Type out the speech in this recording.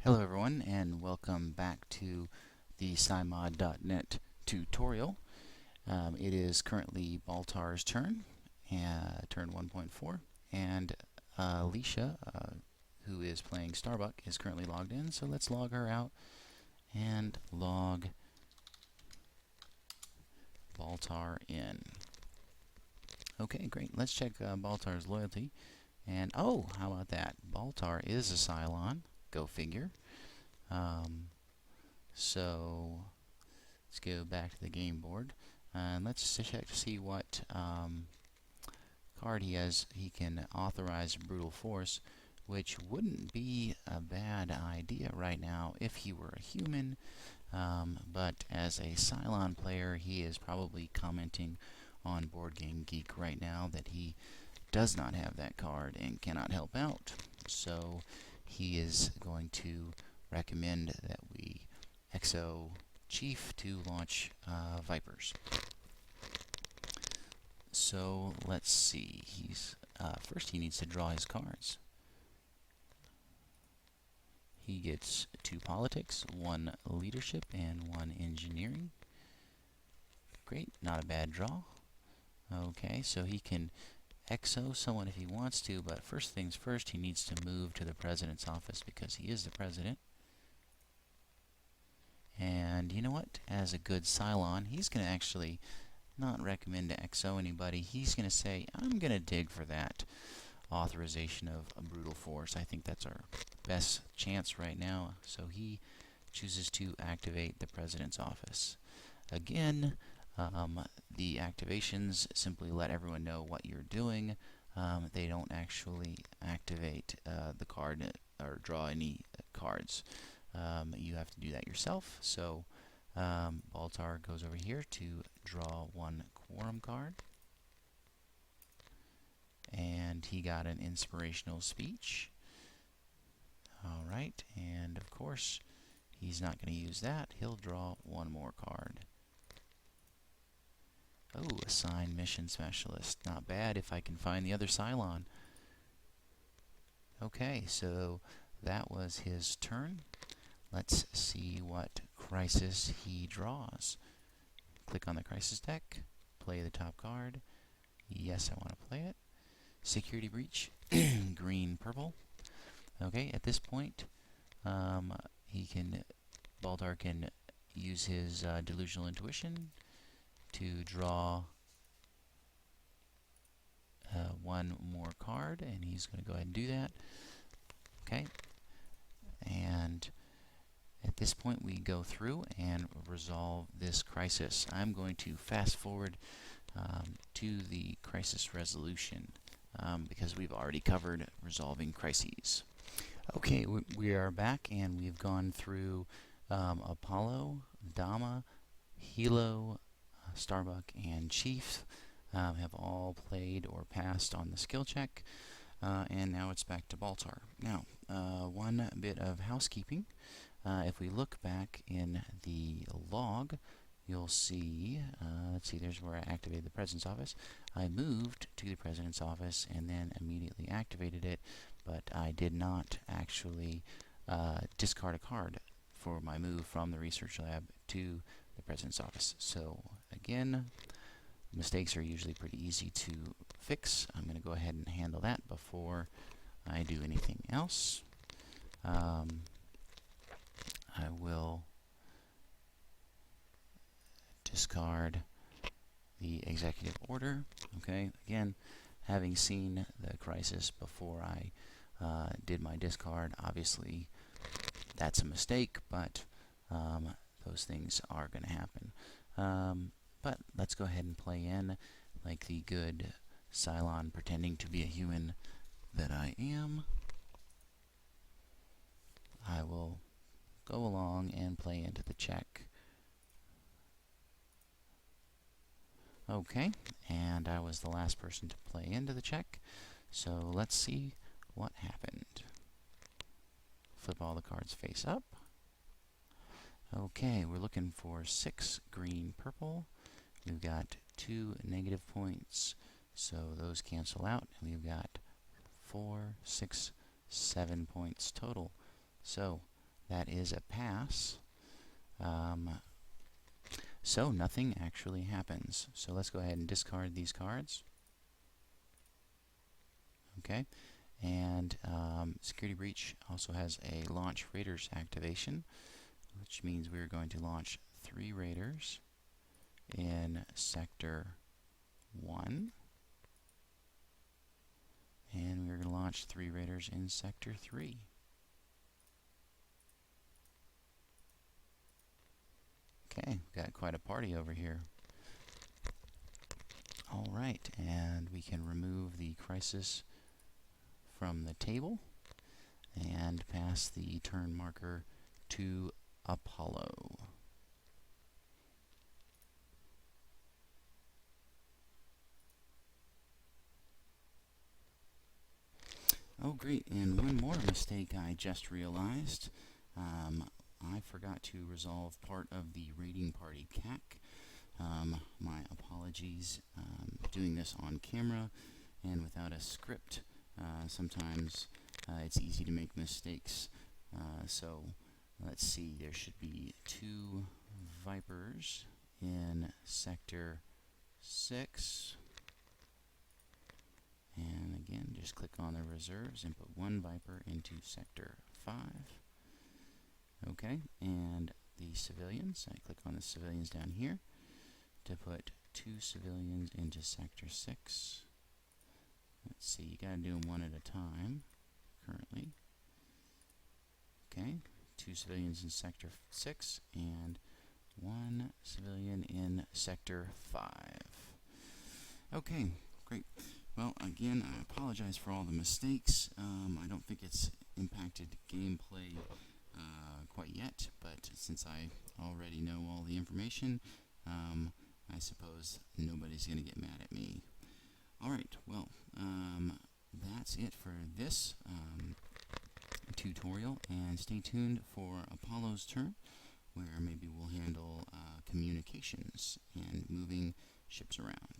Hello everyone, and welcome back to the CyMod.Net tutorial. It is currently Baltar's turn, turn 1.4, and Alicia, who is playing Starbuck, is currently logged in, so let's log her out and log Baltar in. Okay, great. Let's check Baltar's loyalty. And oh, how about that? Baltar is a Cylon. Go figure. So let's go back to the game board and let's check to see what card he has. He can authorize Brutal Force, which wouldn't be a bad idea right now if he were a human, but as a Cylon player, he is probably commenting on Board Game Geek right now that he does not have that card and cannot help out. So he is going to recommend that we EXO Chief to launch Vipers. So let's see. First he needs to draw his cards. He gets 2 politics, 1 leadership, and 1 engineering. Great, not a bad draw. Okay, so he can EXO someone if he wants to, but first things first, he needs to move to the president's office because he is the president. And you know what? As a good Cylon, he's going to actually not recommend to EXO anybody. He's going to say, I'm going to dig for that authorization of a Brutal Force. I think that's our best chance right now. So he chooses to activate the president's office. Again, the activations simply let everyone know what you're doing. They don't actually activate the card or draw any cards. You have to do that yourself. So Baltar goes over here to draw 1 quorum card. And he got an inspirational speech. Alright, and of course, he's not going to use that. He'll draw 1 more card. Oh, assign mission specialist. Not bad if I can find the other Cylon. Okay, so that was his turn. Let's see what crisis he draws. Click on the crisis deck, play the top card. Yes, I want to play it. Security breach, green, purple. Okay, at this point, Baltar can use his delusional intuition to draw 1 more card, and he's going to go ahead and do that. Okay, and at this point we go through and resolve this crisis. I'm going to fast forward to the crisis resolution because we've already covered resolving crises. Okay, we are back and we've gone through Apollo, Dama, Hilo, Starbuck, and Chief have all played or passed on the skill check, and now it's back to Baltar. Now, one bit of housekeeping. If we look back in the log, you'll see, let's see, there's where I activated the President's office. I moved to the President's office and then immediately activated it, but I did not actually discard a card for my move from the research lab to the President's office. So again, mistakes are usually pretty easy to fix. I'm going to go ahead and handle that before I do anything else. I will discard the executive order. Okay, again, having seen the crisis before I did my discard, obviously that's a mistake, but those things are going to happen. But let's go ahead and play in like the good Cylon pretending to be a human that I am. I will go along and play into the check. Okay, and I was the last person to play into the check, so let's see what happened. Flip all the cards face up. Okay, we're looking for 6 green, purple. We've got 2 negative points, so those cancel out, and we've got 4, 6, 7 points total. So that is a pass. So nothing actually happens. So let's go ahead and discard these cards. Okay, and Security Breach also has a Launch Raiders activation, which means we're going to launch 3 Raiders in Sector 1, and we're going to launch 3 Raiders in Sector 3. Okay, we've got quite a party over here. Alright, and we can remove the crisis from the table and pass the turn marker to Apollo. Oh great, and one more mistake I just realized. I forgot to resolve part of the raiding party CAC. My apologies. Doing this on camera and without a script, sometimes it's easy to make mistakes. So let's see, there should be 2 Vipers in Sector 6. And again, just click on the reserves and put 1 Viper into Sector 5. Okay, and the civilians, I click on the civilians down here to put 2 civilians into Sector 6. Let's see, you gotta do them one at a time, currently. Okay, 2 civilians in Sector 6, and 1 civilian in Sector 5. Okay, great. Well, again, I apologize for all the mistakes. I don't think it's impacted gameplay quite yet, but since I already know all the information, I suppose nobody's going to get mad at me. Alright, well, that's it for this tutorial, and stay tuned for Apollo's turn, where maybe we'll handle communications and moving ships around.